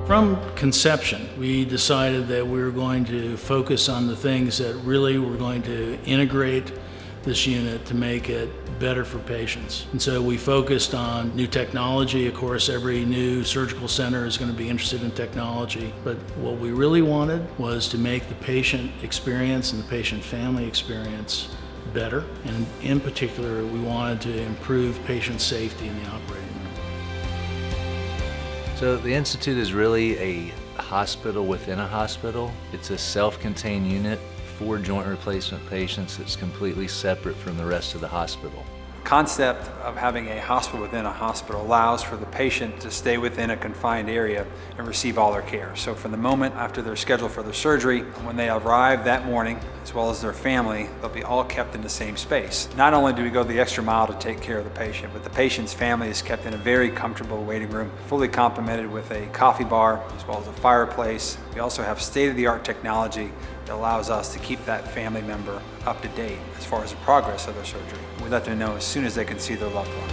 From conception, we decided that we were going to focus on the things that really were going to integrate this unit to make it better for patients. And so we focused on new technology. Of course, every new surgical center is going to be interested in technology, but what we really wanted was to make the patient experience and the patient family experience better. And in particular, we wanted to improve patient safety in the operating room. So the Institute is really a hospital within a hospital. It's a self-contained unit for joint replacement patients that's completely separate from the rest of the hospital. The concept of having a hospital within a hospital allows for the patient to stay within a confined area and receive all their care. So from the moment after they're scheduled for their surgery, when they arrive that morning, as well as their family, they'll be all kept in the same space. Not only do we go the extra mile to take care of the patient, but the patient's family is kept in a very comfortable waiting room, fully complemented with a coffee bar, as well as a fireplace. We also have state-of-the-art technology that allows us to keep that family member up to date as far as the progress of their surgery. We let them know as soon as they can see their loved one.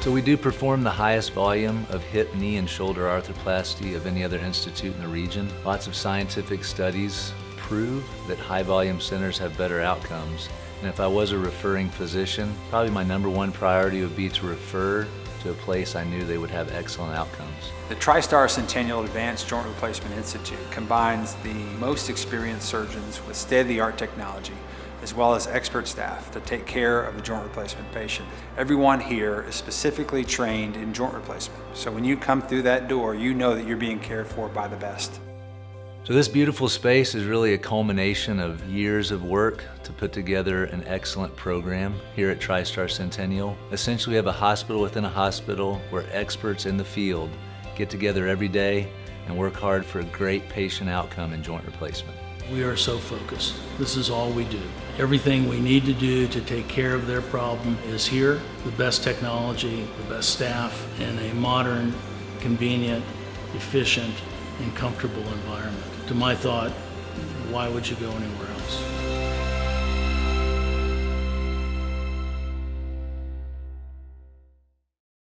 So we do perform the highest volume of hip, knee, and shoulder arthroplasty of any other institute in the region. Lots of scientific studies prove that high volume centers have better outcomes. And if I was a referring physician, probably my #1 priority would be to refer to a place I knew they would have excellent outcomes. The TriStar Centennial Advanced Joint Replacement Institute combines the most experienced surgeons with state-of-the-art technology, as well as expert staff to take care of the joint replacement patient. Everyone here is specifically trained in joint replacement. So when you come through that door, you know that you're being cared for by the best. So this beautiful space is really a culmination of years of work to put together an excellent program here at TriStar Centennial. Essentially, we have a hospital within a hospital where experts in the field get together every day and work hard for a great patient outcome in joint replacement. We are so focused. This is all we do. Everything we need to do to take care of their problem is here. The best technology, the best staff, and a modern, convenient, efficient, and comfortable environment. To my thought, why would you go anywhere else?